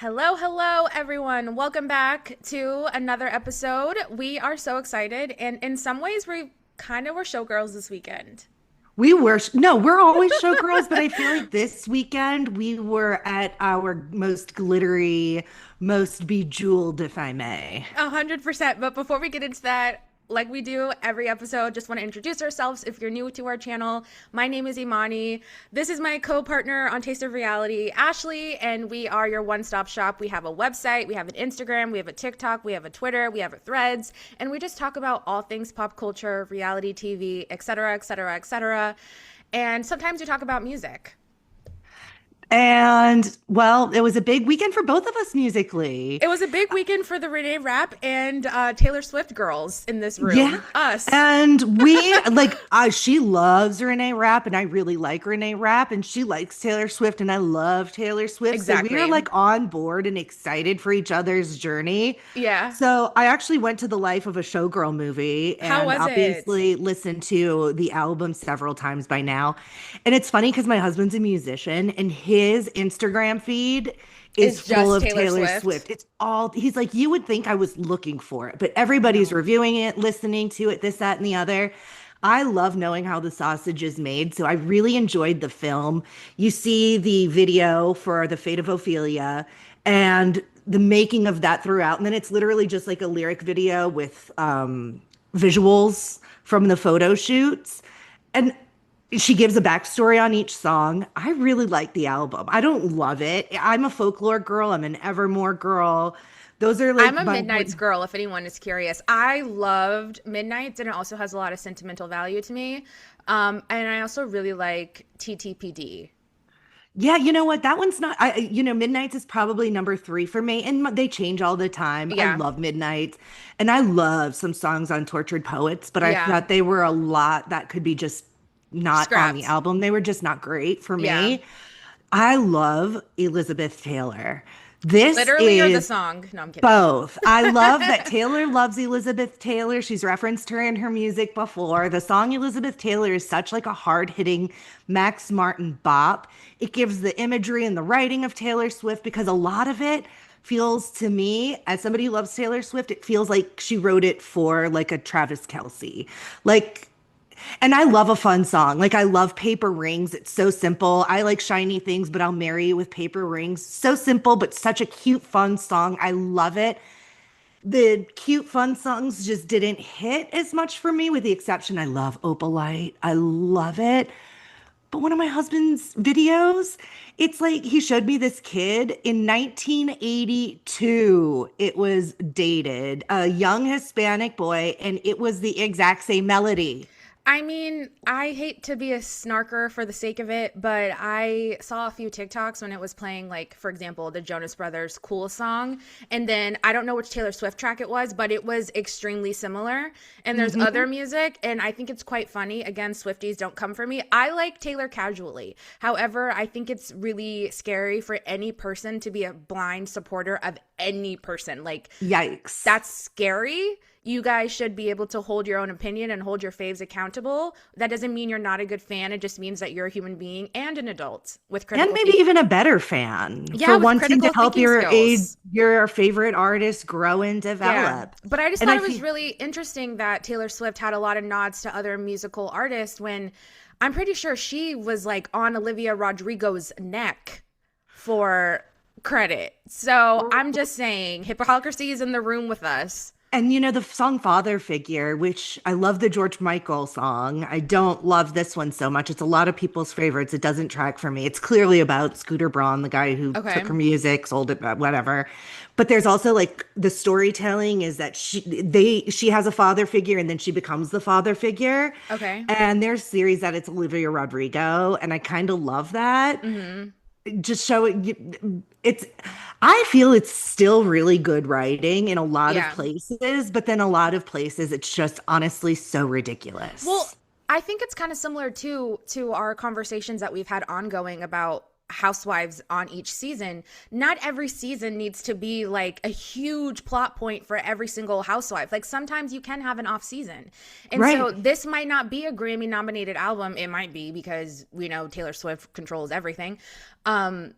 Hello, hello, everyone. Welcome back to another episode. We are so excited, and in some ways, we kind of were showgirls this weekend. No, we're always showgirls, but I feel like this weekend we were at our most glittery, most bejeweled, if I may. 100%. But before we get into that, like we do every episode, just want to introduce ourselves. If you're new to our channel, my name is Imani. This is my co-partner on Taste of Reality, Ashley, and we are your one-stop shop. We have a website, we have an Instagram, we have a TikTok, we have a Twitter, we have a Threads, and we just talk about all things pop culture, reality TV, etc., etc., etc. And sometimes we talk about music. And well, it was a big weekend for both of us musically. It was a big weekend for the Reneé Rapp and Taylor Swift girls in this Yeah. room. Us. And she loves Renee Rapp, and I really like Renee Rapp, and she likes Taylor Swift, and I love Taylor Swift. So we are Exactly. like on board and excited for each other's journey. Yeah. So I actually went to the Life of a Showgirl movie How and was it? obviously listened to the album several times by now. And it's funny because my husband's a musician and his Instagram feed is Is full just of Taylor Taylor Swift. Swift. It's all, he's like, you would think I was looking for it, but everybody's No. reviewing it, listening to it, this, that, and the other. I love knowing how the sausage is made. So I really enjoyed the film. You see the video for The Fate of Ophelia and the making of that throughout. And then it's literally just like a lyric video with visuals from the photo shoots. And she gives a backstory on each song. I really like the album. I don't love it. I'm a folklore girl. I'm an Evermore girl. Those are I'm like a my Midnight's girl, if anyone is curious. I loved Midnight's, and it also has a lot of sentimental value to me. And I also really like TTPD. yeah, you know what? That one's not Midnight's is probably number 3 for me and they change all the time. I Yeah. love Midnight and I love some songs on Tortured Poets, but I Yeah. thought they were a lot that could be just not on the Scrapped. album. They were just not great for Yeah. me. I love Elizabeth Taylor. This Literally or the is song. No, I'm kidding. both. I love that Taylor loves Elizabeth Taylor. She's referenced her in her music before. The song Elizabeth Taylor is such like a hard-hitting Max Martin bop. It gives the imagery and the writing of Taylor Swift because a lot of it feels to me, as somebody who loves Taylor Swift, it feels like she wrote it for like a Travis Kelce. Like and I love a fun song. Like I love Paper Rings. It's so simple. I like shiny things, but I'll marry you with paper rings. So simple, but such a cute, fun song. I love it. The cute, fun songs just didn't hit as much for me, with the exception I love Opalite. I love it. But one of my husband's videos, it's like he showed me this kid in 1982. It was dated, a young Hispanic boy, and it was the exact same melody. I mean, I hate to be a snarker for the sake of it, but I saw a few TikToks when it was playing, like, for example, the Jonas Brothers Cool song. And then I don't know which Taylor Swift track it was, but it was extremely similar. And there's other Mhm. music, and I think it's quite funny. Again, Swifties don't come for me. I like Taylor casually. However, I think it's really scary for any person to be a blind supporter of any person. Like, Yikes. that's scary. You guys should be able to hold your own opinion and hold your faves accountable. That doesn't mean you're not a good fan. It just means that you're a human being and an adult with And critical maybe thinking. even a better fan Yeah, for with wanting to critical help thinking skills. your favorite artist grow and Yeah. develop. But I just And thought I it was feel really interesting that Taylor Swift had a lot of nods to other musical artists when I'm pretty sure she was like on Olivia Rodrigo's neck for credit. So I'm just saying, hypocrisy is in the room with us. and the song Father Figure, which I love the George Michael song. I don't love this one so much. It's a lot of people's favorites. It doesn't track for me. It's clearly about Scooter Braun, the guy who took Okay. her music, sold it, whatever. But there's also like the storytelling is that she has a father figure and then she becomes the father figure. Okay. And there's series that it's Olivia Rodrigo, and I kind of love that. Mm-hmm. Just showing it's I feel it's still really good writing in a lot of Yeah. places, but then a lot of places it's just honestly so Well, ridiculous. I think it's kind of similar to our conversations that we've had ongoing about housewives on each season. Not every season needs to be like a huge plot point for every single housewife. Like sometimes you can have an off season. And so Right. this might not be a Grammy nominated album. It might be because we know Taylor Swift controls everything. Um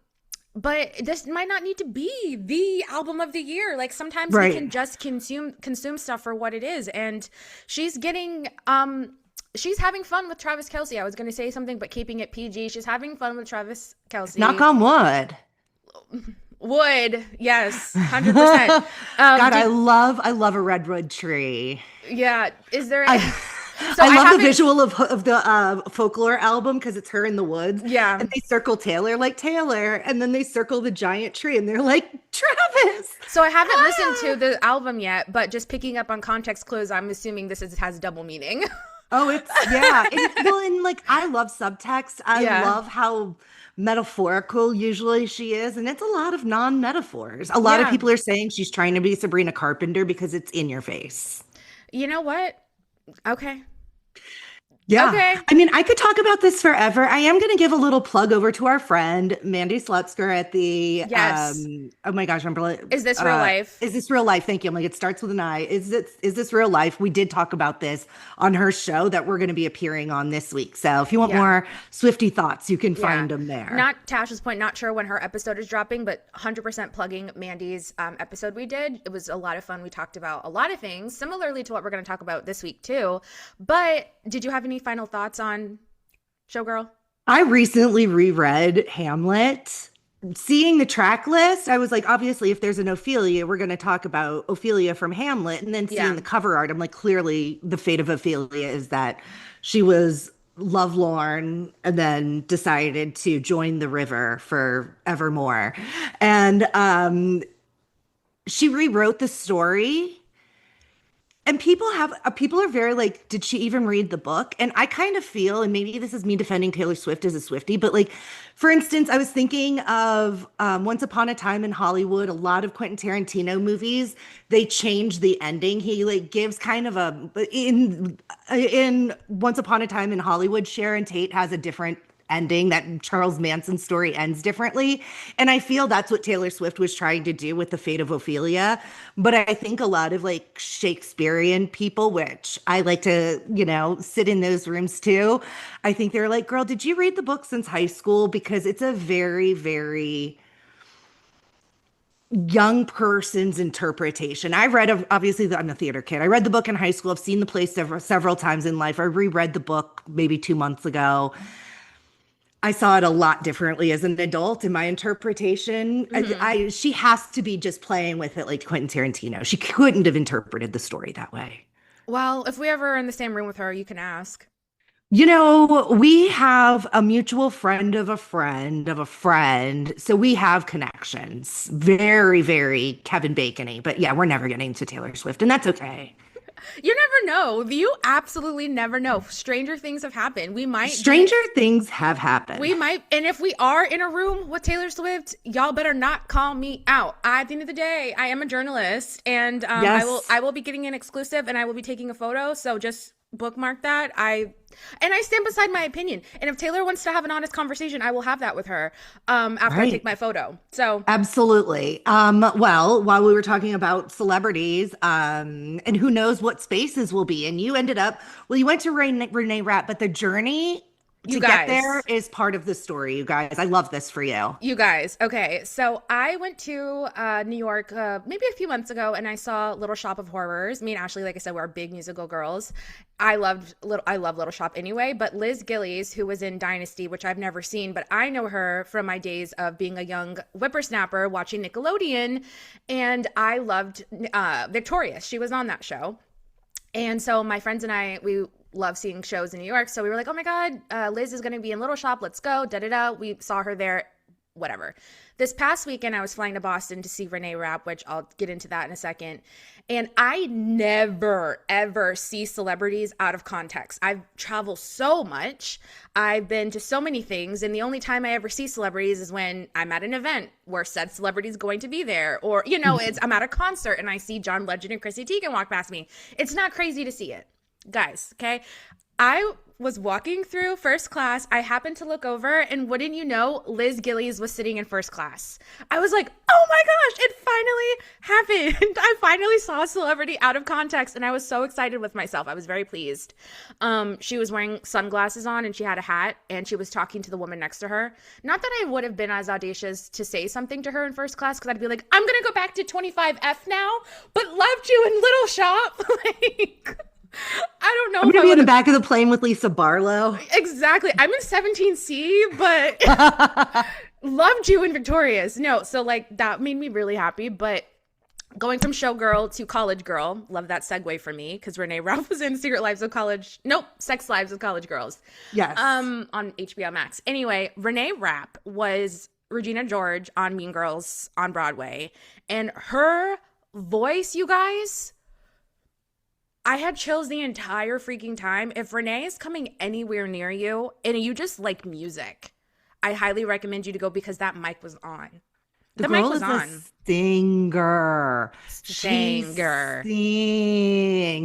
but this might not need to be the album of the year. Like sometimes we can Right. just consume stuff for what it is. And she's getting she's having fun with Travis Kelce. I was going to say something, but keeping it PG. She's having fun with Travis Knock Kelce. on wood. Would, yes, 100%. God, Did, I love a redwood tree. yeah, is there? I So I love the haven't. visual of the folklore album because it's her in the woods, Yeah. and they circle Taylor like Taylor, and then they circle the giant tree, and they're like Travis. So I haven't listened Ah! to the album yet, but just picking up on context clues, I'm assuming has double meaning. Oh, it's yeah. And like I love subtext. I Yeah. love how metaphorical usually she is, and it's a lot of non-metaphors. A lot of Yeah. people are saying she's trying to be Sabrina Carpenter because it's in your face. You know what? Okay. Yeah. Okay. I mean, I could talk about this forever. I am going to give a little plug over to our friend Mandy Slutzker at the Yes. oh my gosh, Is this real life? Is this real life? Thank you. I'm like, it starts with an I. Is this real life? We did talk about this on her show that we're going to be appearing on this week. So if you want Yeah. more Swifty thoughts, you can Yeah. find them there. Not Tash's point, not sure when her episode is dropping, but 100% plugging Mandy's episode we did. It was a lot of fun. We talked about a lot of things, similarly to what we're going to talk about this week too. But did you have any final thoughts on Showgirl? I recently reread Hamlet. Seeing the track list, I was like, obviously, if there's an Ophelia, we're going to talk about Ophelia from Hamlet. And then seeing Yeah. the cover art, I'm like, clearly the fate of Ophelia is that she was lovelorn and then decided to join the river for evermore. And she rewrote the story, and people are very like, did she even read the book? And I kind of feel, and maybe this is me defending Taylor Swift as a Swiftie, but like, for instance, I was thinking of Once Upon a Time in Hollywood. A lot of Quentin Tarantino movies, they change the ending. He like gives kind of a in Once Upon a Time in Hollywood, Sharon Tate has a different ending. That Charles Manson story ends differently, and I feel that's what Taylor Swift was trying to do with the fate of Ophelia. But I think a lot of like Shakespearean people, which I like to sit in those rooms too, I think they're like, girl, did you read the book since high school? Because it's a very, very young person's interpretation. I read, obviously, I'm a theater kid. I read the book in high school. I've seen the play several times in life. I reread the book maybe 2 months ago. I saw it a lot differently as an adult in my interpretation. She has to be just playing with it like Quentin Tarantino. She couldn't have interpreted the story that way. Well, if we ever are in the same room with her, you can ask. We have a mutual friend of a friend of a friend. So we have connections. Very, very Kevin Bacon-y. But yeah, we're never getting to Taylor Swift, and that's okay. You never know. You absolutely never know. Stranger things have happened. Stranger things have happened. We might, and if we are in a room with Taylor Swift, y'all better not call me out. At the end of the day, I am a journalist, and Yes. I will be getting an exclusive, and I will be taking a photo. So just bookmark that. I stand beside my opinion. And if Taylor wants to have an honest conversation, I will have that with her after I Right. take my photo. So Absolutely. Well, while we were talking about celebrities, and who knows what spaces will be, and you went to Reneé Rapp, but the journey You to get guys. there is part of the story, you guys. I love this for you. you guys, okay. So I went to New York maybe a few months ago, and I saw Little Shop of Horrors. Me and Ashley, like I said, we're big musical girls. I love Little Shop anyway. But Liz Gillies, who was in Dynasty, which I've never seen, but I know her from my days of being a young whippersnapper watching Nickelodeon, and I loved Victorious. She was on that show. And so my friends and I, we love seeing shows in New York. So we were like, oh my God, Liz is going to be in Little Shop. Let's go. Da da da. We saw her there. Whatever. This past weekend, I was flying to Boston to see Reneé Rapp, which I'll get into that in a second. And I never, ever see celebrities out of context. I've traveled so much. I've been to so many things. And the only time I ever see celebrities is when I'm at an event where said celebrity is going to be there. Or, I'm at a concert and I see John Legend and Chrissy Teigen walk past me. It's not crazy to see it. Guys, okay? I was walking through first class. I happened to look over, and wouldn't you know, Liz Gillies was sitting in first class. I was like, oh my gosh, it finally happened. I finally saw a celebrity out of context, and I was so excited with myself. I was very pleased. She was wearing sunglasses on, and she had a hat, and she was talking to the woman next to her. Not that I would have been as audacious to say something to her in first class, because I'd be like, I'm gonna go back to 25F now, but loved you in Little Shop. Like, I don't know. I'm gonna be in the back of the plane with Lisa Barlow. Exactly. I'm in 17C, but loved you in Victorious. No, so like that made me really happy. But going from showgirl to college girl, love that segue for me, because Reneé Rapp was in Sex Lives of College Girls. Yes. On HBO Max. Anyway, Reneé Rapp was Regina George on Mean Girls on Broadway, and her voice, you guys, I had chills the entire freaking time. If Reneé is coming anywhere near you and you just like music, I highly recommend you to go, because that mic was on. The mic was on. Singer. She sings.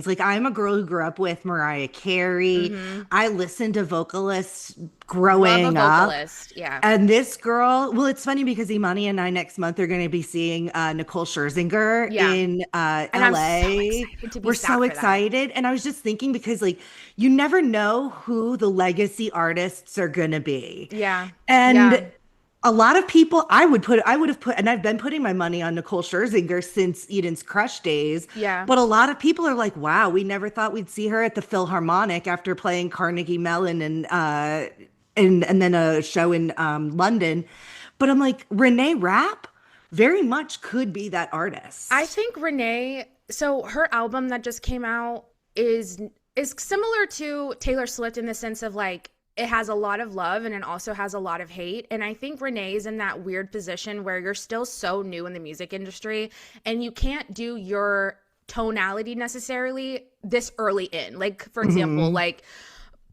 Like, I'm a girl who grew up with Mariah Carey. I listened to vocalists growing up. Yeah. And this girl, well, it's funny because Imani and I next month are going to be seeing Nicole Scherzinger in LA. We're so excited. And I was just thinking, because like, you never know who the legacy artists are going to be. Yeah. And a lot of people, I would have put, and I've been putting my money on Nicole Scherzinger since Eden's Crush days. Yeah. But a lot of people are like, wow, we never thought we'd see her at the Philharmonic after playing Carnegie Mellon and then a show in London. But I'm like, Reneé Rapp very much could be that artist. I think Reneé, so her album that just came out is similar to Taylor Swift in the sense of like, it has a lot of love and it also has a lot of hate. And I think Renee's in that weird position where you're still so new in the music industry and you can't do your tonality necessarily this early in. Like, for example, like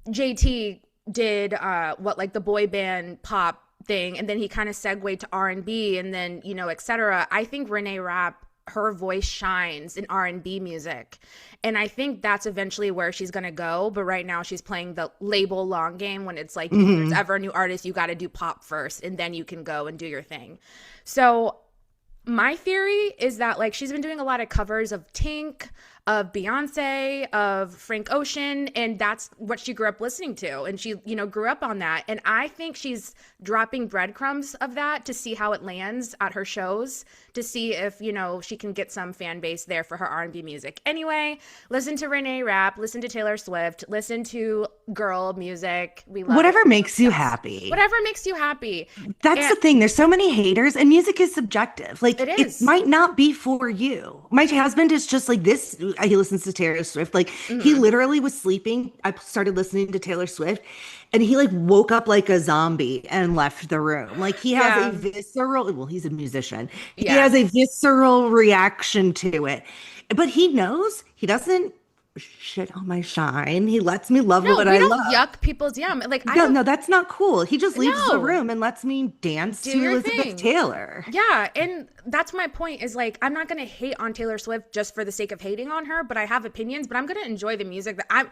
JT did like the boy band pop thing, and then he kind of segued to R&B and then, you know, etc. I think Reneé Rapp, her voice shines in R&B music. And I think that's eventually where she's going to go. But right now she's playing the label long game when it's like, if there's ever a new artist, you got to do pop first and then you can go and do your thing. So my theory is that like she's been doing a lot of covers of Tink, of Beyonce, of Frank Ocean, and that's what she grew up listening to. And she, you know, grew up on that. And I think she's dropping breadcrumbs of that to see how it lands at her shows, to see if, you know, she can get some fan base there for her R&B music. Anyway, listen to Reneé Rapp, listen to Taylor Swift, listen to girl music. We love whatever makes you happy. Whatever makes you happy. That's the thing. There's so many haters, and music is subjective. Like, it might not be for you. My husband is just like this. He listens to Taylor Swift. Like, he literally was sleeping. I started listening to Taylor Swift, and he like woke up like a zombie and left the room. Like, he has a visceral, well, he's a musician. He has a visceral reaction to it. But he knows he doesn't shit on my shine. He lets me love what I love. No, we don't yuck people's yum. Like, no, that's not cool. He just leaves the room and lets me dance to Elizabeth Taylor. Yeah, and that's my point, is like, I'm not going to hate on Taylor Swift just for the sake of hating on her, but I have opinions, but I'm going to enjoy the music. That I'm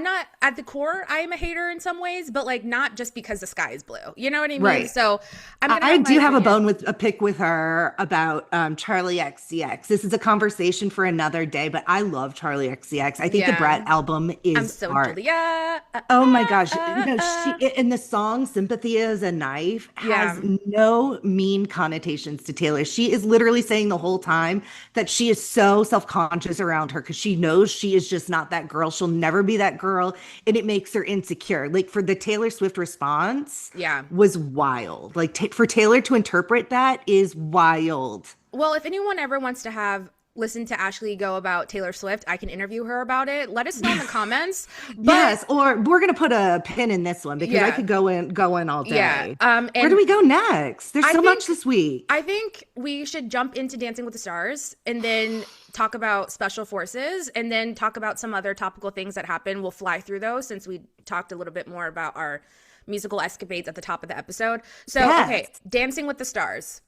not at the core, I am a hater in some ways, but like not just because the sky is blue. You know what I mean? Right. So I do have a bone with a pick with her about Charlie XCX. This is a conversation for another day, but I love Charlie XCX. I think the Brat album is art. Julia. Oh my gosh. No, she in the song Sympathy is a Knife has no mean connotations to Taylor. She is literally saying the whole time that she is so self-conscious around her because she knows she is just not that girl. She'll never be that girl, and it makes her insecure. Like, for the Taylor Swift response was wild. Like, for Taylor to interpret that is wild. Well, if anyone ever wants to listen to Ashley go about Taylor Swift, I can interview her about it. Let us know in the comments. Yes, or we're gonna put a pin in this one because I could go in all day. Where do we go next? There's so much this week. I think we should jump into Dancing with the Stars and then talk about Special Forces and then talk about some other topical things that happen. We'll fly through those since we talked a little bit more about our musical escapades at the top of the episode. So, okay, Dancing with the Stars.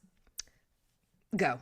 Go.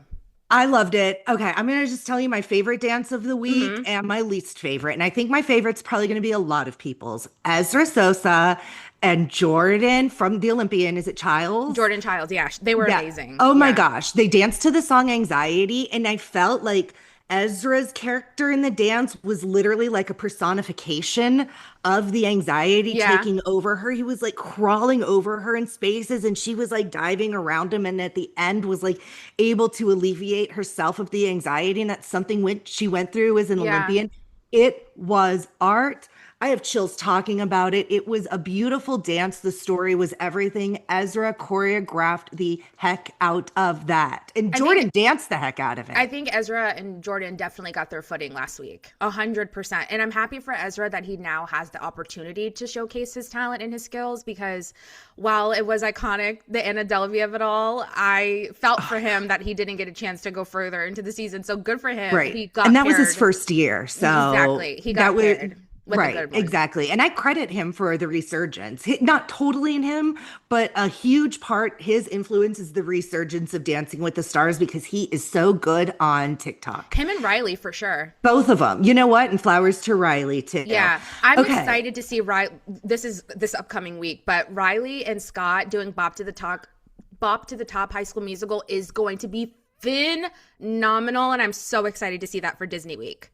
I loved it. Okay, I'm gonna just tell you my favorite dance of the week Hmm. and my least favorite. And I think my favorite's probably gonna be a lot of people's. Ezra Sosa and Jordan from the Olympian. Is it Childs? Jordan Childs, yeah, they were Yeah. amazing. Oh my Yeah, gosh. They danced to the song Anxiety, and I felt like Ezra's character in the dance was literally like a personification of the anxiety yeah, taking over her. He was like crawling over her in spaces, and she was like diving around him, and at the end was like able to alleviate herself of the anxiety. And that's something when she went through as an yeah. Olympian. It was art. I have chills talking about it. It was a beautiful dance. The story was everything. Ezra choreographed the heck out of that. And I think Jordan danced the heck out of I it. think Ezra and Jordan definitely got their footing last week, 100%. And I'm happy for Ezra that he now has the opportunity to showcase his talent and his skills because while it was iconic, the Anna Delvey of it all, I felt for him that he didn't get a chance to go further into the season. So good for him. Right. He And got that was his paired. first year. So Exactly. He that got was paired with a right. good one. Exactly. And I credit him for the resurgence. Not totally in him, but a huge part, his influence is the resurgence of Dancing with the Stars because he is so good on TikTok. Him and Riley for sure. Both of them. You know what? And flowers to Riley too. Yeah, I'm Okay. excited to see Riley. This is this upcoming week, but Riley and Scott doing Bop to the Top High School Musical is going to be phenomenal, and I'm so excited to see that for Disney Week.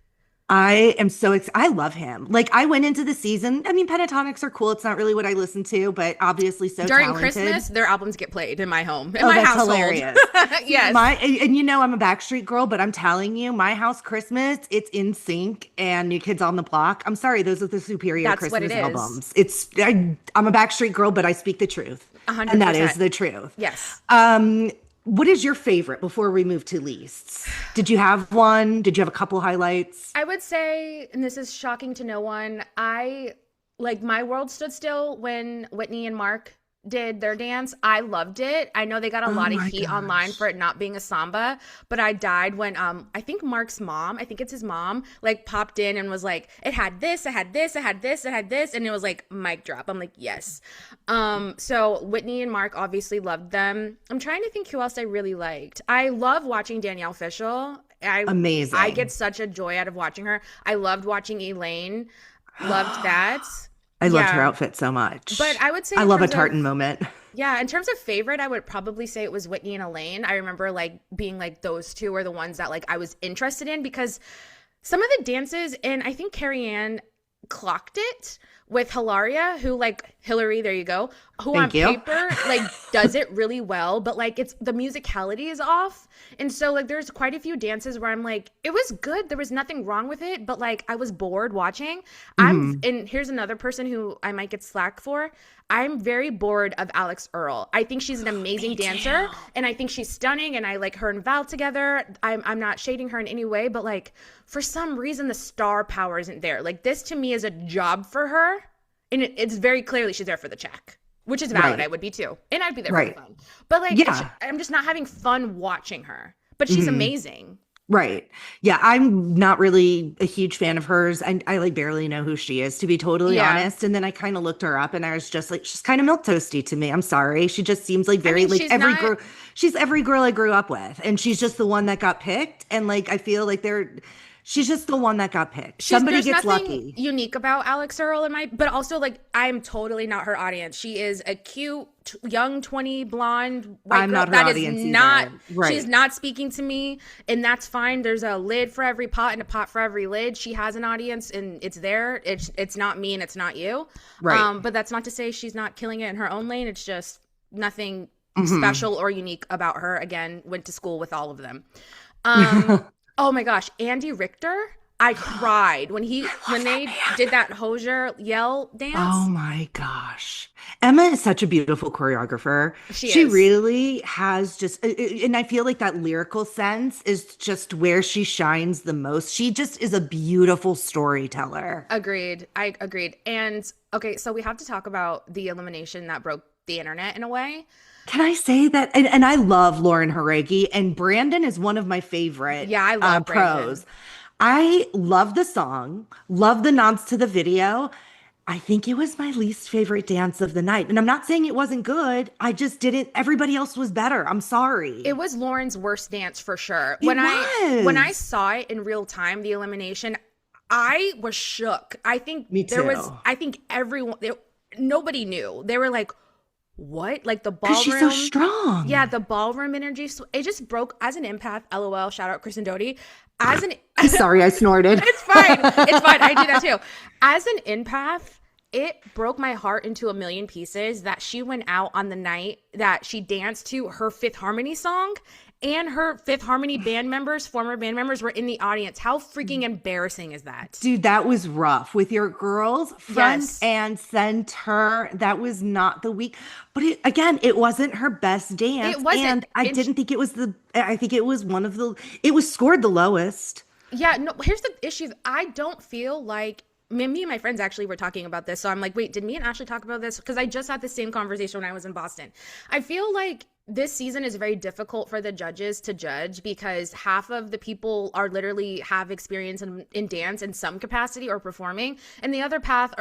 I am so excited. I love him. Like I went into the season. I mean, pentatonics are cool. It's not really what I listen to, but obviously so During talented. Christmas, their albums get played in my home, in Oh, my that's household. hilarious. Yes, My and you know I'm a Backstreet girl, but I'm telling you, my house Christmas, it's In Sync and New Kids on the Block. I'm sorry, those are the superior that's what it Christmas is. albums. I'm a Backstreet girl, but I speak the truth, and that is 100%. the truth. Yes. What is your favorite before we move to leasts? Did you have one? Did you have a couple highlights? I would say, and this is shocking to no one, I like my world stood still when Whitney and Mark did their dance. I loved it. I know they got a Oh lot of my heat online gosh. for it not being a samba, but I died when I think Mark's mom, I think it's his mom, like popped in and was like, it had this, it had this, it had this, it had this, and it was like mic drop. I'm like, yes. So Whitney and Mark obviously loved them. I'm trying to think who else I really liked. I love watching Danielle Fishel. I get Amazing. such a joy out of watching her. I loved watching Elaine. Loved that. I loved her Yeah. outfit so much. But I would say I in love a terms tartan of moment. yeah, in terms of favorite, I would probably say it was Whitney and Elaine. I remember like being like those two are the ones that like I was interested in because some of the dances and I think Carrie Ann clocked it with Hilaria, who like Hillary, there you go, who on Thank you. paper like does it really well, but like it's the musicality is off. And so like there's quite a few dances where I'm like, it was good. There was nothing wrong with it, but like I was bored watching. Mhm. And here's another person who I might get slack for. I'm very bored of Alex Earl. I think she's an amazing dancer and I think she's stunning and I like her and Val together. I'm not shading her in any way, but like for some reason the star power isn't there. Like this to me is a job for her and it's very clearly she's there for the check, which is valid. I Right. would be too. And I'd be there for the Right. fun. But like Yeah. I'm just not having fun watching her. But she's Mhm. amazing. Right. Yeah, I'm not really a huge fan of hers. I like barely know who she is, to be totally Yeah. honest. And then I kind of looked her up and I was just like, she's kind of milk toasty to me. I'm sorry. She just seems like I very mean, like every girl, she's every girl I grew up with. And she's just the one that got picked. And like I feel like she's just the one that got picked. Somebody there's gets nothing lucky. unique about Alex Earl in my but also like I'm totally not her audience. She is a cute young 20 blonde white I'm girl not her that is audience not either. Right. she's not speaking to me and that's fine. There's a lid for every pot and a pot for every lid. She has an audience and it's there. It's not me and it's not you. Right. But that's not to say she's not killing it in her own lane. It's just nothing Mhm. special or unique about her. Again, went to school with all of them. Um oh my gosh, Andy Richter. I cried when they did that Hosier yell Oh dance. my gosh. Emma is such a beautiful choreographer. She She is. really has just, and I feel like that lyrical sense is just where she shines the most. She just is a beautiful storyteller. Agreed. I agreed. And okay, so we have to talk about the elimination that broke the internet in a way. Can I say that? And I love Lauren Haregi, and Brandon is one of my favorite Yeah, I love Brandon. pros. I love the song, love the nods to the video. I think it was my least favorite dance of the night. And I'm not saying it wasn't good. I just didn't, everybody else was better. I'm sorry. It was Lauren's worst dance for sure. It When I was. saw it in real time, the elimination, I was shook. I think Me there was too. I think nobody knew. They were like, "What?" Like the Because she's so ballroom. Yeah, strong. the ballroom energy, it just broke as an empath. LOL, shout out Kristen Doty. As an Sorry, I snorted. It's fine. It's fine. I do that too. As an empath, it broke my heart into a million pieces that she went out on the night that she danced to her Fifth Harmony song, and her Fifth Harmony former band members, were in the audience. How freaking embarrassing is that? Dude, that was rough with your girls front Yes. and center. That was not the week. But again, it wasn't her best dance. It wasn't. And I didn't think it was I think it was it was scored the lowest. Yeah, no, here's the issue. I don't feel like me and my friends actually were talking about this. So I'm like, wait, did me and Ashley talk about this? Because I just had the same conversation when I was in Boston. I feel like this season is very difficult for the judges to judge because half of the people are literally have experience in dance in some capacity or performing, and the other path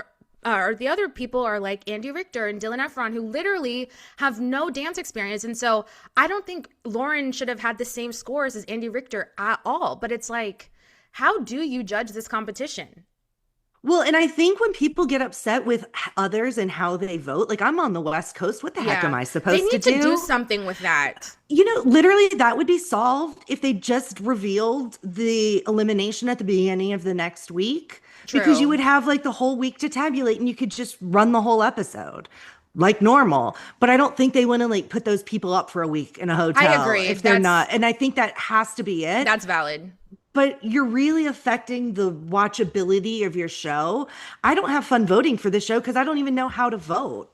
or the other people are like Andy Richter and Dylan Efron, who literally have no dance experience. And so I don't think Lauren should have had the same scores as Andy Richter at all. But it's like, how do you judge this competition? Well, and I think when people get upset with others and how they vote, like I'm on the West Coast, what the heck am I They supposed to need to do do? something with that. You know, literally that would be solved if they just revealed the elimination at the beginning of the next week, because you True. would have like the whole week to tabulate and you could just run the whole episode like normal. But I don't think they want to like put those people up for a week in a I hotel agree. if they're not. And I think that has to be it. That's valid. But you're really affecting the watchability of your show. I don't have fun voting for the show because I don't even know how to vote.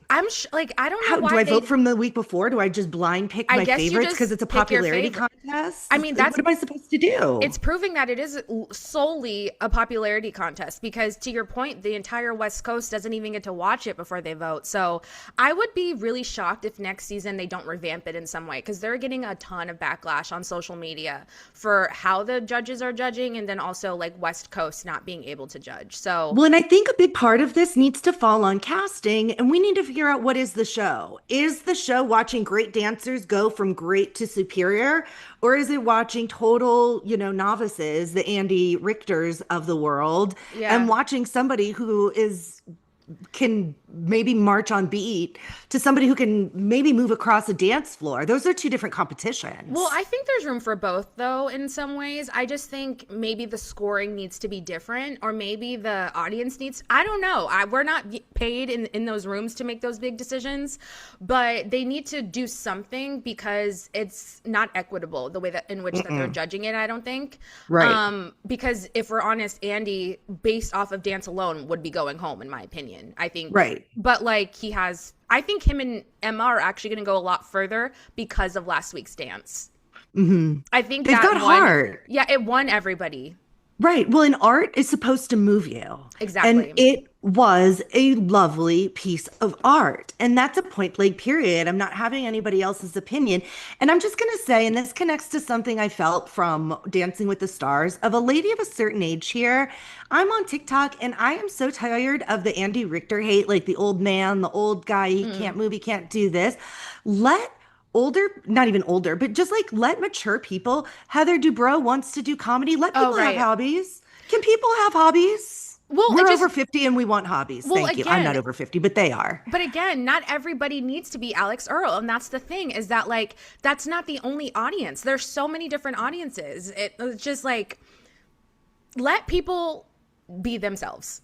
Like, I don't know How do why I vote from the week before? Do I just blind pick I my guess you favorites just because it's a pick your popularity favorite. contest? I mean, Like, that's what am I supposed to do? it's proving that it is solely a popularity contest because, to your point, the entire West Coast doesn't even get to watch it before they vote. So I would be really shocked if next season they don't revamp it in some way, because they're getting a ton of backlash on social media for how the judges are judging, and then also like West Coast not being able to judge. So Well, and I think a big part of this needs to fall on casting, and we need to figure out what is the show. Is the show watching great dancers go from great to superior, or is it watching total, novices, the Andy Richters of the world, yeah. and watching somebody who can maybe march on beat to somebody who can maybe move across a dance floor? Those are two different Well, competitions. I think there's room for both, though, in some ways. I just think maybe the scoring needs to be different, or maybe the audience needs, I don't know. We're not paid in those rooms to make those big decisions, but they need to do something because it's not equitable the way that in which that they're judging it, I don't think. Right. Because if we're honest, Andy, based off of dance alone, would be going home, in my opinion. I think. Right. But like I think him and Emma are actually going to go a lot further because of last week's dance. I think They've that got heart. Yeah, it won everybody. Right. Well, and art is supposed to move you. Exactly. And it was a lovely piece of art. And that's a point blank period. I'm not having anybody else's opinion. And I'm just going to say, and this connects to something I felt from Dancing with the Stars, of a lady of a certain age here. I'm on TikTok and I am so tired of the Andy Richter hate, like the old man, the old guy, he can't move, he can't do this. Let older, not even older, but just like let mature people. Heather Dubrow wants to do comedy. Let Oh, people have right. hobbies. Can people have hobbies? Well, We're it just- over 50 and we want hobbies. Well, Thank you. I'm not again- over 50, but they are. But again, not everybody needs to be Alex Earl. And that's the thing, is that like, that's not the only audience. There's so many different audiences. It's just like, let people be themselves.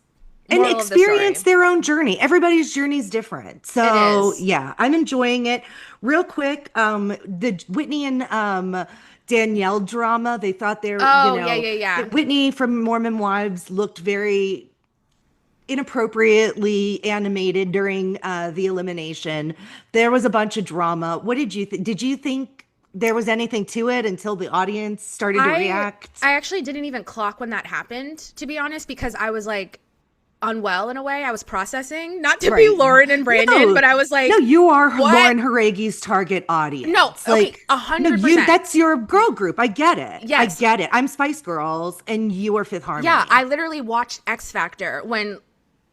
And Moral of the experience story. their own journey. Everybody's journey is different. So It is. yeah, I'm enjoying it. Real quick, the Whitney and Danielle drama, they thought they're, Oh, yeah. that Whitney from Mormon Wives looked very inappropriately animated during the elimination. There was a bunch of drama. What did you think? Did you think there was anything to it until the audience started to react? I actually didn't even clock when that happened, to be honest, because I was like unwell in a way. I was processing, not to be Right. Lauren and Brandon, No, but I was like, no, you are what? Lauren Haragi's target audience. No, okay, 100%. That's your girl group. I get it. Yes. I get it. I'm Spice Girls, and you are Fifth Harmony. Yeah, I literally watched X Factor when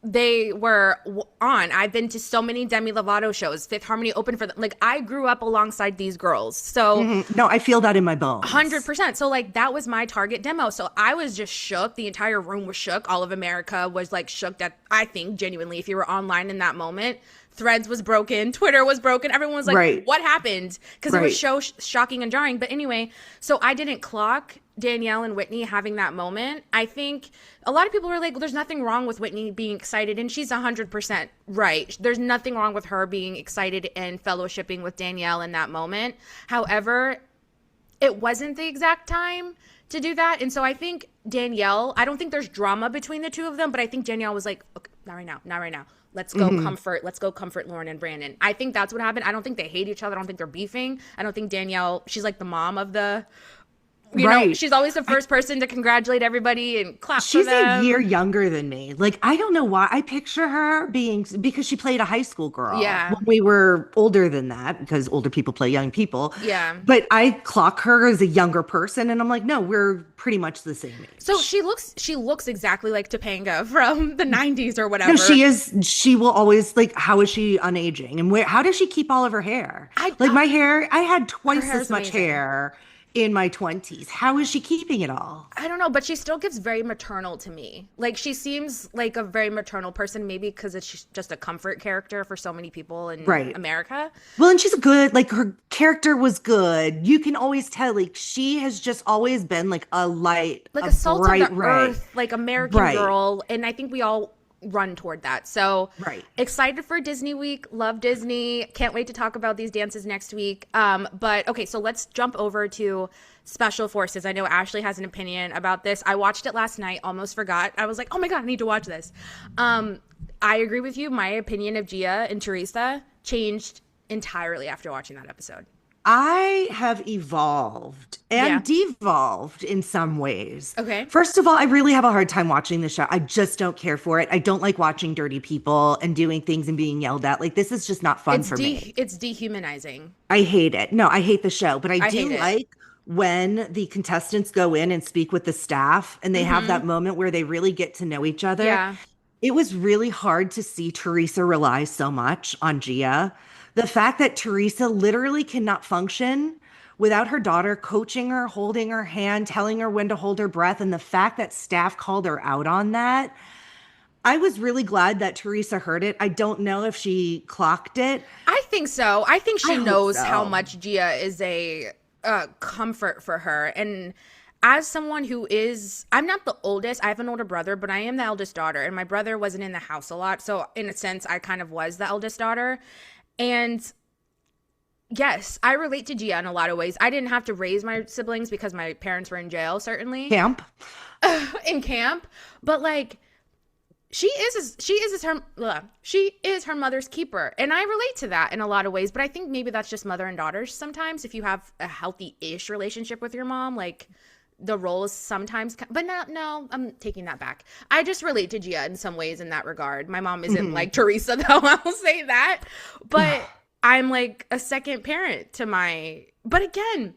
they were on. I've been to so many Demi Lovato shows. Fifth Harmony opened for them. Like, I grew up alongside these girls. So No, I feel that in my bones. 100%. So like that was my target demo. So I was just shook. The entire room was shook. All of America was like shook that I think genuinely if you were online in that moment, Threads was broken, Twitter was broken. Everyone was like, Right. what happened? Because it Right. was so shocking and jarring. But anyway, so I didn't clock Danielle and Whitney having that moment. I think a lot of people were like, well, there's nothing wrong with Whitney being excited. And she's 100% right. There's nothing wrong with her being excited and fellowshipping with Danielle in that moment. However, it wasn't the exact time to do that. And so I think Danielle, I don't think there's drama between the two of them, but I think Danielle was like, okay, not right now, not right now. Let's go comfort Lauren and Brandon. I think that's what happened. I don't think they hate each other. I don't think they're beefing. I don't think Danielle, she's like the mom of the, you know, she's always the first person to congratulate everybody and clap for them. She's a year younger than me. Like, I don't know why. I picture her being, because she played a high school girl. Yeah. When we were older than that, because older people play young people. Yeah. But I clock her as a younger person, and I'm like, no, we're pretty much the same age. So she looks exactly like Topanga from the 90s or whatever. No, she is. She will always, like, how is she unaging? And how does she keep all of her hair? My hair, I had twice as much hair in my 20s. How is she keeping it all? I don't know, but she still gives very maternal to me. Like, she seems like a very maternal person, maybe because it's just a comfort character for so many people in America. Well, and she's good. Like, her character was good. You can always tell, like, she has just always been like a light, like a salt of the earth, like American girl. And I think we all run toward that. So excited for Disney Week. Love Disney. Can't wait to talk about these dances next week. But okay, so let's jump over to Special Forces. I know Ashley has an opinion about this. I watched it last night, almost forgot. I was like, oh my God, I need to watch this. I agree with you. My opinion of Gia and Teresa changed entirely after watching that episode. I have evolved and devolved in some ways. Okay. First of all, I really have a hard time watching the show. I just don't care for it. I don't like watching dirty people and doing things and being yelled at. Like, this is just not fun for me. It's dehumanizing. I hate it. No, I hate the show. But I do like when the contestants go in and speak with the staff and they have that moment where they really get to know each other. Yeah. It was really hard to see Teresa rely so much on Gia. The fact that Teresa literally cannot function without her daughter coaching her, holding her hand, telling her when to hold her breath, and the fact that staff called her out on that, I was really glad that Teresa heard it. I don't know if she clocked it. I think so. I think she knows how much Gia is a comfort for her. And as someone who is, I'm not the oldest. I have an older brother, but I am the eldest daughter. And my brother wasn't in the house a lot. So in a sense, I kind of was the eldest daughter. And yes, I relate to Gia in a lot of ways. I didn't have to raise my siblings because my parents were in jail, certainly. Camp. In camp. But like, she is her mother's keeper. And I relate to that in a lot of ways. But I think maybe that's just mother and daughters sometimes. If you have a healthy-ish relationship with your mom, like, the roles sometimes, but no, I'm taking that back. I just relate to Gia in some ways in that regard. My mom isn't like Teresa, though, I will say that. But I'm like a second parent to but again,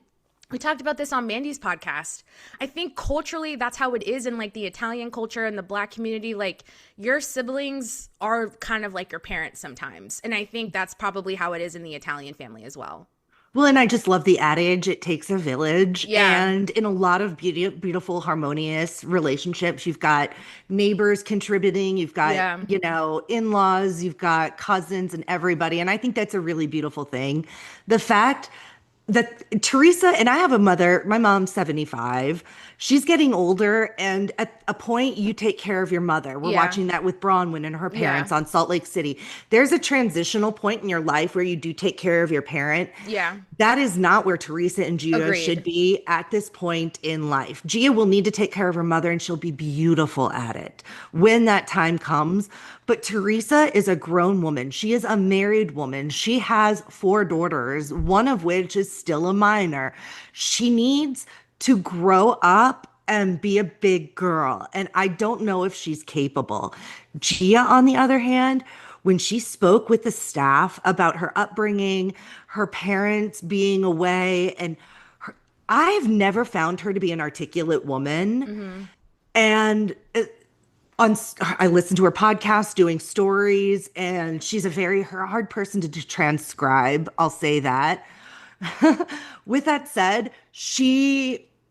we talked about this on Mandy's podcast. I think culturally, that's how it is in like the Italian culture and the Black community. Like, your siblings are kind of like your parents sometimes. And I think that's probably how it is in the Italian family as well. Well, and I just love the adage, it takes a village. Yeah. And in a lot of beautiful, harmonious relationships, you've got neighbors contributing, you've got, in-laws, you've got cousins and everybody. And I think that's a really beautiful thing. The fact that Teresa, and I have a mother, my mom's 75. She's getting older, and at a point, you take care of your mother. We're watching that with Bronwyn and her parents on Salt Lake City. There's a transitional point in your life where you do take care of your parent. Yeah. That is not where Teresa and Gia should be at this point in life. Gia will need to take care of her mother, and she'll be beautiful at it when that time comes. But Teresa is a grown woman. She is a married woman. She has 4 daughters, one of which is still a minor. She needs to grow up and be a big girl. And I don't know if she's capable. Gia, on the other hand, when she spoke with the staff about her upbringing, her parents being away, and I've never found her to be an articulate woman. And I listen to her podcast doing stories, and she's a very hard person to transcribe. I'll say that. With that said,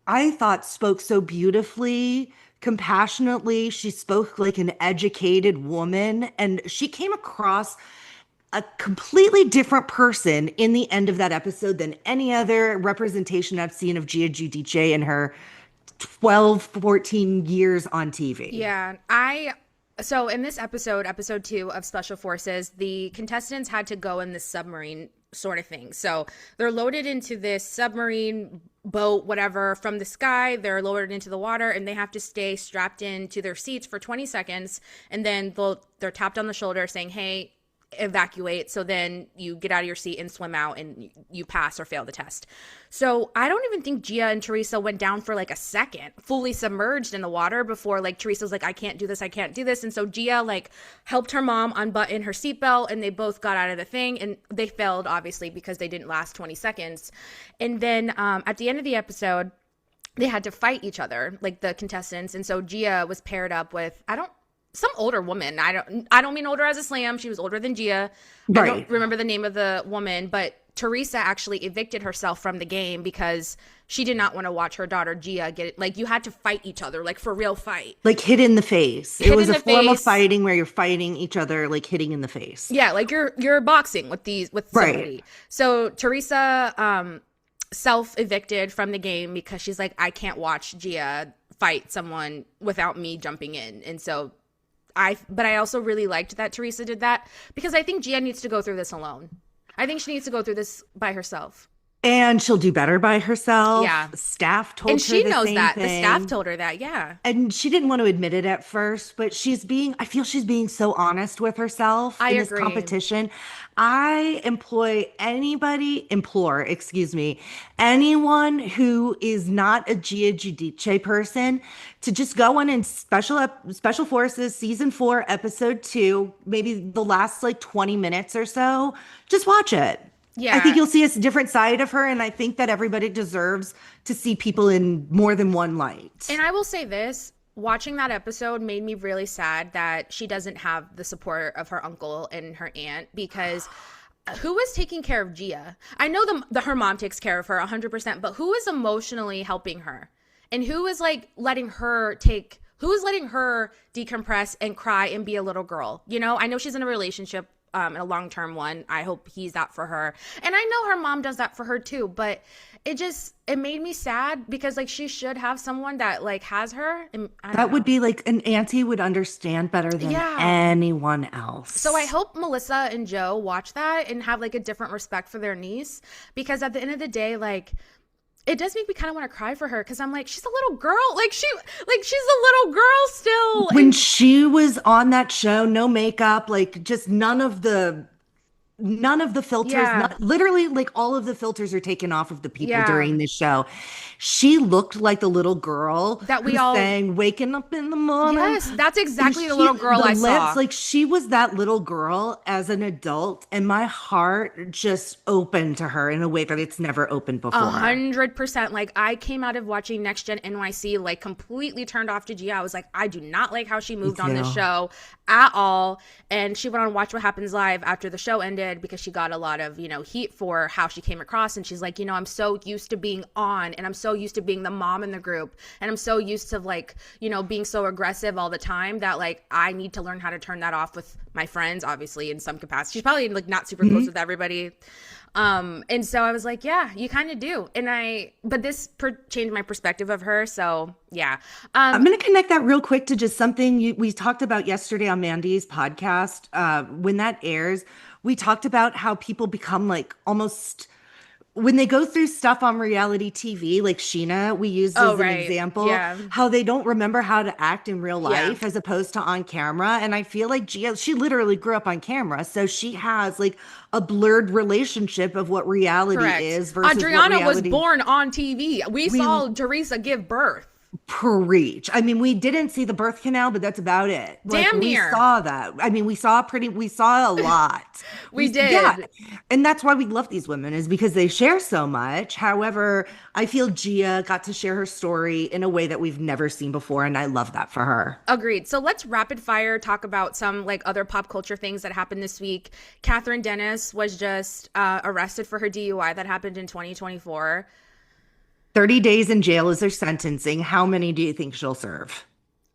I thought, spoke so beautifully, compassionately. She spoke like an educated woman, and she came across a completely different person in the end of that episode than any other representation I've seen of Gia Giudice in her 12, 14 years on TV. Yeah, so in this episode 2 of Special Forces, the contestants had to go in this submarine sort of thing. So they're loaded into this submarine boat, whatever, from the sky. They're lowered into the water, and they have to stay strapped into their seats for 20 seconds. And then they're tapped on the shoulder saying, hey, evacuate. So then you get out of your seat and swim out, and you pass or fail the test. So I don't even think Gia and Teresa went down for like a second, fully submerged in the water, before like Teresa's like, I can't do this. And so Gia like helped her mom unbutton her seatbelt, and they both got out of the thing, and they failed obviously because they didn't last 20 seconds. And then at the end of the episode, they had to fight each other, like the contestants. And so Gia was paired up with, some older woman. I don't mean older as a slam. She was older than Gia. Right. I don't remember the name of the woman, but Teresa actually evicted herself from the game because she did not want to watch her daughter Gia get it. Like, you had to fight each other, like for real fight. Like hit in the face. It was a form of fighting where you're fighting each other, like hitting in the face. Yeah, like you're boxing with somebody. Right. So Teresa self-evicted from the game because she's like, I can't watch Gia fight someone without me jumping in. And so but I also really liked that Teresa did that, because I think Gia needs to go through this alone. I think she needs to go through this by herself. And she'll do better by herself. Yeah. The staff told her the same thing. And she knows that. Thing. The staff told her that, yeah. And she didn't want to admit it at first, but I feel she's being so honest with herself in this competition. I implore anyone who is not a Gia Giudice person to just go in Special Forces season 4, episode 2, maybe the last like 20 minutes or so. Just watch it. Yeah. I think you'll see a different side of her, and I think that everybody deserves to see people in more than one light. And I will say this, watching that episode made me really sad that she doesn't have the support of her uncle and her aunt, because who is taking care of Gia? I know her mom takes care of her 100%, but who is emotionally helping her? And who is like letting her decompress and cry and be a little girl? You know, I know she's in a relationship, a long-term one. I hope he's that for her. And I know her mom does that for her too, but it made me sad, because like she should have someone that like has her. And that would be like an auntie would understand better than anyone else. So I hope Melissa and Joe watch that and have like a different respect for their niece, because at the end of the day, like, it does make me kind of want to cry for her, because I'm like, she's a little girl. She's a little girl still. When she was on that show, no makeup, like just none of the filters, literally like all of the filters are taken off of the people during this show. She looked like the little girl that we all sang waking up in the morning. Yes, that's exactly the little girl I saw. Like, she was that little girl as an adult, and my heart just opened to her in a way that it's never opened before. 100%. Like, I came out of watching Next Gen NYC like completely turned off to Gia. I was like, I do not like how she moved on this show at all. And she went on Watch What Happens Live after the show ended, because she got a lot of, heat for how she came across. And she's like, I'm so used to being on, and I'm so used to being the mom in the group, and I'm so used to like, being so aggressive all the time, that like I need to learn how to turn that off with my friends, obviously in some capacity. She's probably like not super close with everybody. And so I was like, yeah, you kind of do. But this changed my perspective of her. So yeah. I'm going to connect that real quick to just something we talked about yesterday on Mandy's podcast. When that airs, we talked about how people become like almost, when they go through stuff on reality TV, like Sheena, we used as an example, how they don't remember how to act in real life as opposed to on camera. And I feel like Gia, she literally grew up on camera. So she has like a blurred relationship of what reality is versus Adriana was born on TV. We saw Teresa give birth. Preach. I mean, we didn't see the birth canal, but that's about it. Like Damn we near. saw that. I mean, we saw a lot. We Yeah. did. And that's why we love these women is because they share so much. However, I feel Gia got to share her story in a way that we've never seen before. And I love that for her. Agreed. So let's rapid fire talk about some like other pop culture things that happened this week. Catherine Dennis was just arrested for her DUI that happened in 2024. 30 days in jail is her sentencing. How many do you think she'll serve?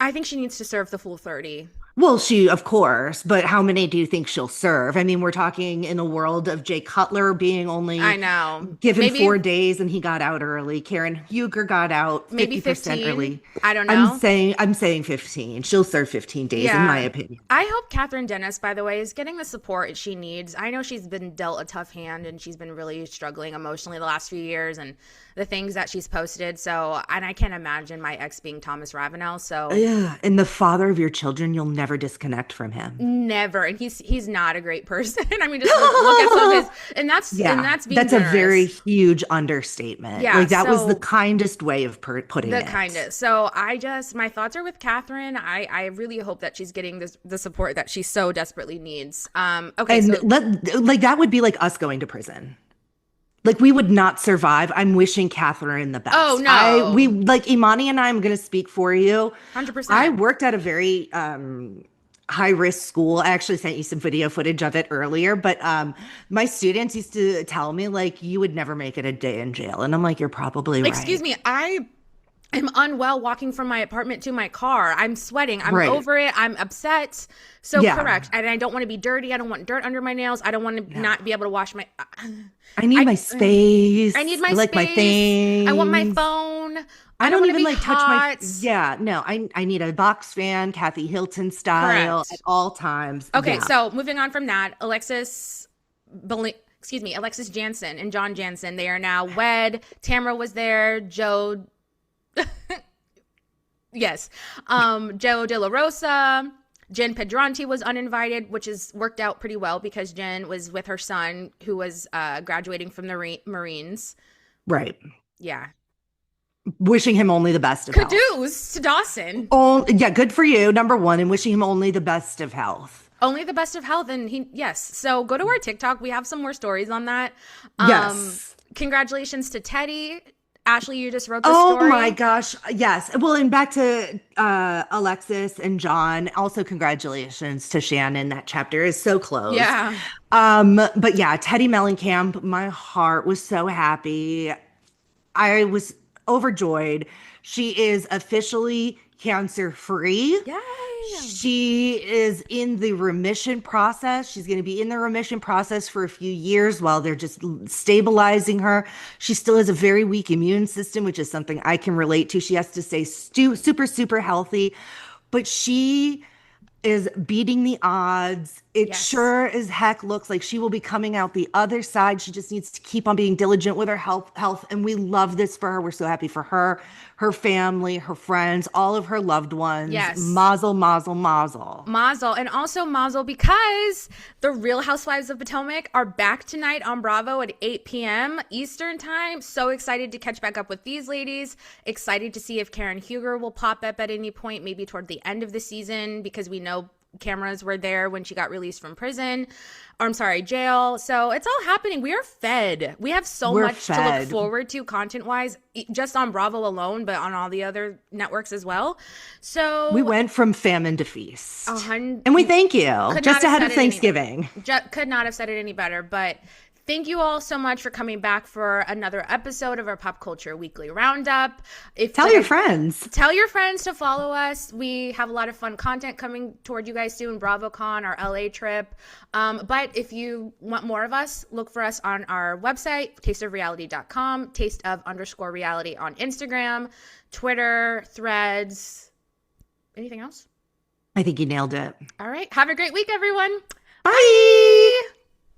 I think she needs to serve the full 30. Well, she, of course, but how many do you think she'll serve? I mean, we're talking in the world of Jay Cutler being I only know. given Maybe 4 days and he got out early. Karen Huger got out maybe 50% 15. early. I don't I'm know. saying I'm saying 15. She'll serve 15 days in my Yeah. opinion. I hope Catherine Dennis, by the way, is getting the support she needs. I know she's been dealt a tough hand and she's been really struggling emotionally the last few years and the things that she's posted. So, and I can't imagine my ex being Thomas Ravenel. So, Yeah, and the father of your children, you'll never disconnect from him. never. And he's not a great person. I mean, just look at some of his, Yeah, and that's being that's a very generous. huge understatement. Yeah, Like that was the so kindest way of putting the it. kindest. So my thoughts are with Catherine. I really hope that she's getting the support that she so desperately needs. Okay, And so like that would be like us going to prison. Like we would not survive. I'm wishing Catherine the oh best. We no, like Imani and I'm going to speak for you. I 100%. worked at a very high risk school. I actually sent you some video footage of it earlier, but my students used to tell me like you would never make it a day in jail, and I'm like, you're probably Excuse right. me, I'm unwell walking from my apartment to my car. I'm sweating. I'm Right? over it. I'm upset. So Yeah. correct. And I don't want to be dirty. I don't want dirt under my nails. I don't want to No. not be able to wash my. I need I my I need space. my I like my space. I want my things. phone. I I don't don't want to even be like touch my hot. yeah, no. I need a box fan, Kathy Hilton style at Correct. all times. Okay, Yeah. so moving on from that, Alexis Jansen and John Jansen, they are now wed. Tamara was there. Joe, yes, Joe De La Rosa. Jen Pedranti was uninvited, which is worked out pretty well because Jen was with her son who was graduating from the Marines. Right. Yeah. Wishing him only the best of health. Caduce to Dawson. Oh, yeah, good for you, number one, and wishing him only the best of health. Only the best of health. And yes. So go to our TikTok. We have some more stories on that. Yes. Congratulations to Teddy. Ashley, you just wrote the Oh story. my gosh. Yes. Well, and back to Alexis and John. Also, congratulations to Shannon. That chapter is so close. Yeah. But yeah, Teddy Mellencamp, my heart was so happy. I was overjoyed. She is officially cancer free. Yay. She is in the remission process. She's going to be in the remission process for a few years while they're just stabilizing her. She still has a very weak immune system, which is something I can relate to. She has to stay super, super healthy, but she is beating the odds. It Yes. sure as heck looks like she will be coming out the other side. She just needs to keep on being diligent with her health. And we love this for her. We're so happy for her, her family, her friends, all of her loved ones. Yes. Mazel, mazel, mazel. Mazel. And also Mazel because the Real Housewives of Potomac are back tonight on Bravo at 8 p.m. Eastern time. So excited to catch back up with these ladies. Excited to see if Karen Huger will pop up at any point, maybe toward the end of the season, because we know cameras were there when she got released from prison. Or I'm sorry, jail. So it's all happening. We are fed. We have so We're much to look fed. forward to content-wise, just on Bravo alone, but on all the other networks as well. So We went from famine to feast. 100 And we thank you. Could Just not have ahead of said it any- Thanksgiving. could not have said it any better. But thank you all so much for coming back for another episode of our Pop Culture Weekly Roundup. Tell your friends. Tell your friends to follow us. We have a lot of fun content coming toward you guys soon. BravoCon, our LA trip. But if you want more of us, look for us on our website, tasteofreality.com, tasteof_reality on Instagram, Twitter, Threads. Anything else? I think you nailed it. All right. Have a great week, everyone. Bye.